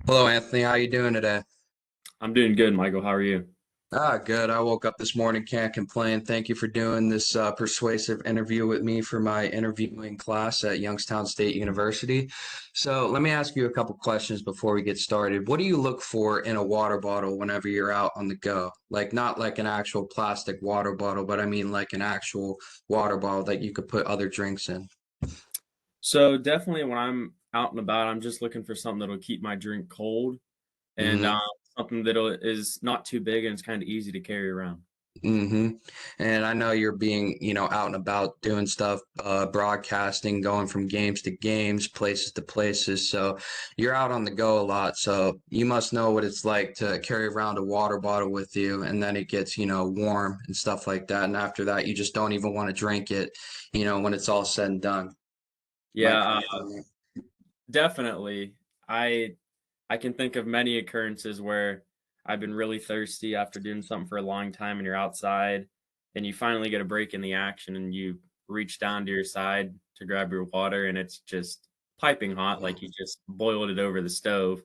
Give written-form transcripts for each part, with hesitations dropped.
Hello, Anthony. How you doing today? I'm doing good, Michael. How are you? Good. I woke up this morning, can't complain. Thank you for doing this persuasive interview with me for my interviewing class at Youngstown State University. So let me ask you a couple questions before we get started. What do you look for in a water bottle whenever you're out on the go? Like not like an actual plastic water bottle, but I mean like an actual water bottle that you could put other drinks in. So definitely when I'm out and about, I'm just looking for something that'll keep my drink cold and Mm-hmm. something is not too big and it's kind of easy to carry around. Mm-hmm. And I know you're being, out and about doing stuff, broadcasting, going from games to games, places to places. So you're out on the go a lot. So you must know what it's like to carry around a water bottle with you, and then it gets, warm and stuff like that. And after that, you just don't even want to drink it, when it's all said and done. Am I Yeah, correct on that? definitely. I I can think of many occurrences where I've been really thirsty after doing something for a long time and you're outside and you finally get a break in the action and you reach down to your side to grab your water and it's just piping hot like you just boiled it over the stove.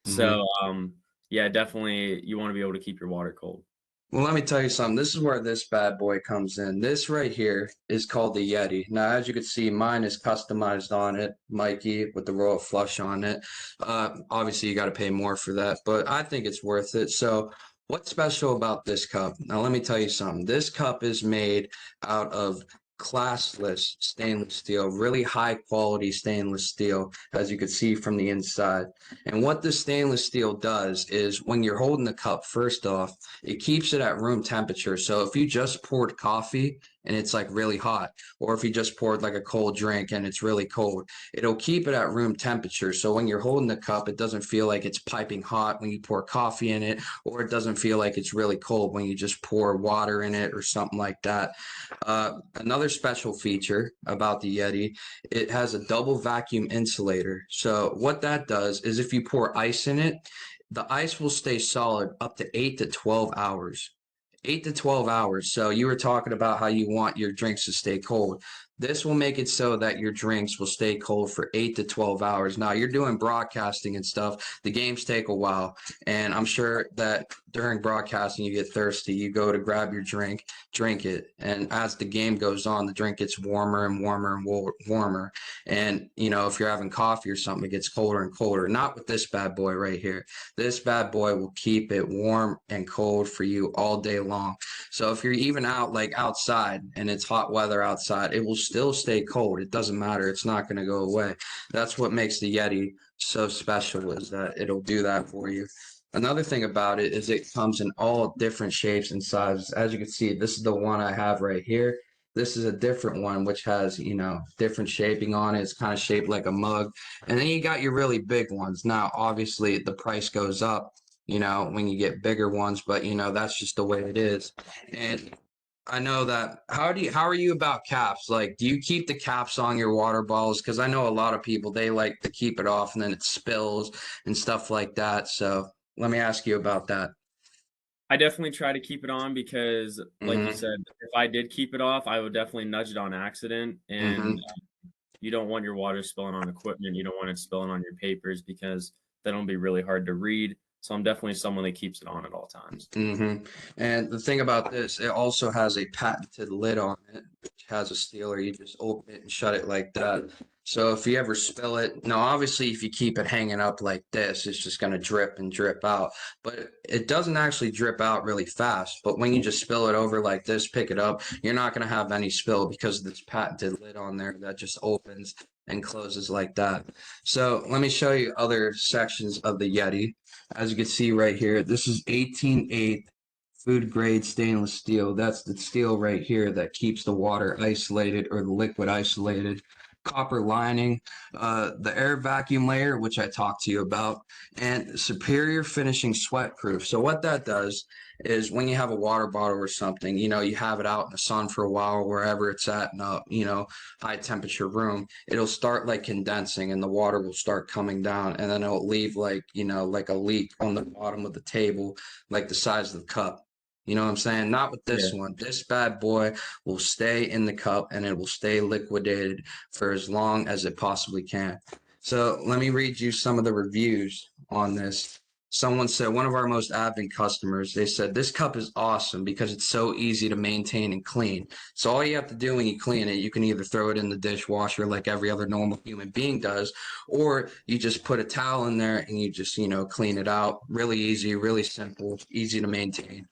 Mm-hmm. So, yeah, definitely you wanna be able to keep your water cold. Well, let me tell you something. This is where this bad boy comes in. This right here is called the Yeti. Now, as you can see, mine is customized on it, Mikey, with the royal flush on it. Obviously, you got to pay more for that, but I think it's worth it. So, what's special about this cup? Now, let me tell you something. This cup is made out of classless stainless steel, really high quality stainless steel, as you can see from the inside. And what this stainless steel does is when you're holding the cup, first off, it keeps it at room temperature. So if you just poured coffee and it's like really hot, or if you just poured like a cold drink and it's really cold, it'll keep it at room temperature. So when you're holding the cup, it doesn't feel like it's piping hot when you pour coffee in it, or it doesn't feel like it's really cold when you just pour water in it or something like that. Another special feature about the Yeti, it has a double vacuum insulator. So what that does is if you pour ice in it, the ice will stay solid up to 8 to 12 hours. 8 to 12 hours. So you were talking about how you want your drinks to stay cold. This will make it so that your drinks will stay cold for 8 to 12 hours. Now, you're doing broadcasting and stuff. The games take a while. And I'm sure that during broadcasting, you get thirsty. You go to grab your drink, drink it. And as the game goes on, the drink gets warmer and warmer and warmer. And, if you're having coffee or something, it gets colder and colder. Not with this bad boy right here. This bad boy will keep it warm and cold for you all day long. So if you're even out like outside and it's hot weather outside, it will still stay cold. It doesn't matter. It's not going to go away. That's what makes the Yeti so special is that it'll do that for you. Another thing about it is it comes in all different shapes and sizes. As you can see, this is the one I have right here. This is a different one which has, different shaping on it. It's kind of shaped like a mug. And then you got your really big ones. Now, obviously, the price goes up, when you get bigger ones, but that's just the way it is. And I know that. How are you about caps? Like, do you keep the caps on your water bottles? Because I know a lot of people they like to keep it off and then it spills and stuff like that. So let me ask you about that. I definitely try to keep it on because, like you Mm-hmm. said, if I did keep it off, I would definitely nudge it on accident, and, Mm-hmm. you don't want your water spilling on equipment, you don't want it spilling on your papers because that'll be really hard to read, so I'm definitely someone that keeps it on at all times. Mm-hmm. And the thing about this, it also has a patented lid on it, which has a sealer. You just open it and shut it like that. So if you ever spill it, now obviously if you keep it hanging up like this, it's just going to drip and drip out. But it doesn't actually drip out really fast. But when you just spill it over like this, pick it up, you're not going to have any spill because of this patented lid on there that just opens and closes like that. So let me show you other sections of the Yeti. As you can see right here, this is 18/8 food grade stainless steel. That's the steel right here that keeps the water isolated or the liquid isolated. Copper lining, the air vacuum layer, which I talked to you about, and superior finishing sweat proof. So what that does is when you have a water bottle or something, you have it out in the sun for a while, wherever it's at in a, high temperature room, it'll start like condensing and the water will start coming down and then it'll leave like, like a leak on the bottom of the table, like the size of the cup. You know what I'm saying? Not with Yeah. this one. This bad boy will stay in the cup and it will stay liquidated for as long as it possibly can. So let me read you some of the reviews on this. Someone said, one of our most avid customers, they said, this cup is awesome because it's so easy to maintain and clean. So all you have to do when you clean it, you can either throw it in the dishwasher like every other normal human being does, or you just put a towel in there and you just, clean it out. Really easy, really simple, easy to maintain.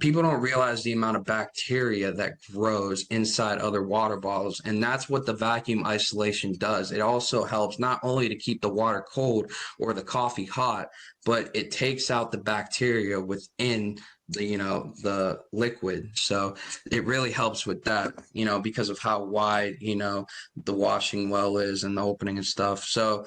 People don't realize the amount of bacteria that grows inside other water bottles, and that's what the vacuum isolation does. It also helps not only to keep the water cold or the coffee hot, but it takes out the bacteria within the liquid. So it really helps with that, because of how wide, the washing well is and the opening and stuff. So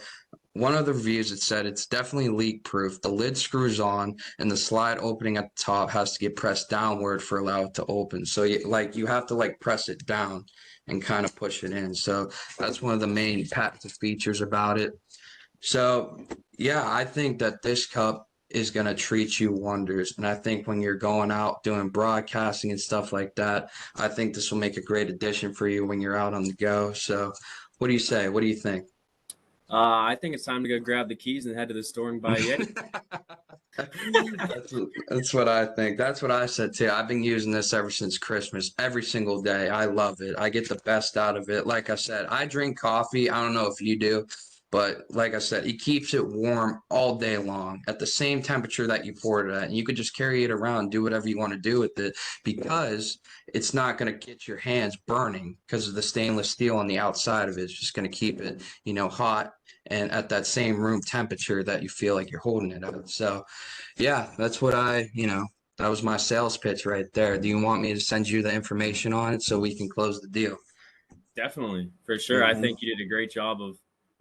one of the reviews, it said it's definitely leak proof. The lid screws on and the slide opening at the top has to get pressed downward for allow it to open. So you have to like press it down and kind of push it in. So that's one of the main patented features about it. So yeah, I think that this cup is going to treat you wonders. And I think when you're going out doing broadcasting and stuff like that, I think this will make a great addition for you when you're out on the go. So what do you say? What do you think? I think it's time to go grab the keys and head to the store and buy a Yeti. That's what I think. That's what I said too. I've been using this ever since Christmas, every single day. I love it. I get the best out of it. Like I said, I drink coffee. I don't know if you do, but like I said, it keeps it warm all day long at the same temperature that you poured it at. And you could just carry it around, do whatever you want to do with it because it's not going to get your hands burning because of the stainless steel on the outside of it. It's just going to keep it, hot and at that same room temperature that you feel like you're holding it at. So, yeah, that's what that was my sales pitch right there. Do you want me to send you the information on it so we can close the deal? Definitely, for sure. I Hmm. think you did a great job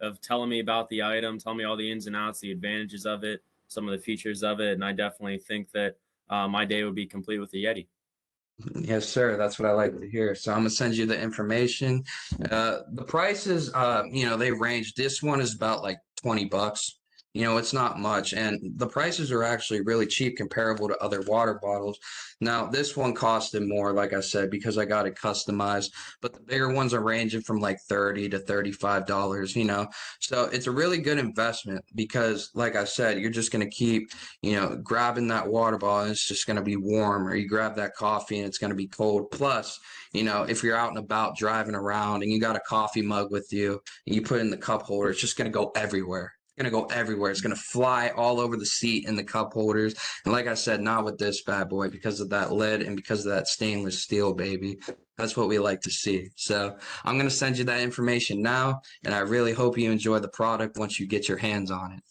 of telling me about the item, telling me all the ins and outs, the advantages of it, some of the features of it, and I definitely think that my day would be complete with the Yeti. Yes, sir. That's what I like to hear. So I'm gonna send you the information. The prices, they range. This one is about like $20. It's not much, and the prices are actually really cheap comparable to other water bottles. Now, this one costed more, like I said, because I got it customized, but the bigger ones are ranging from like 30 to $35. So it's a really good investment because, like I said, you're just gonna keep grabbing that water bottle and it's just going to be warm, or you grab that coffee and it's going to be cold. Plus, if you're out and about driving around and you got a coffee mug with you and you put it in the cup holder, it's just going to go everywhere. It's going to go everywhere. It's going to fly all over the seat and the cup holders. And like I said, not with this bad boy because of that lid and because of that stainless steel, baby. That's what we like to see. So I'm going to send you that information now, and I really hope you enjoy the product once you get your hands on it.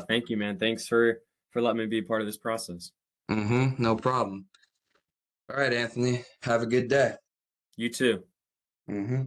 Thank you, man. Thanks for letting me be a part of this process. No problem. All right, Anthony. Have a good day. You too. Mm-hmm.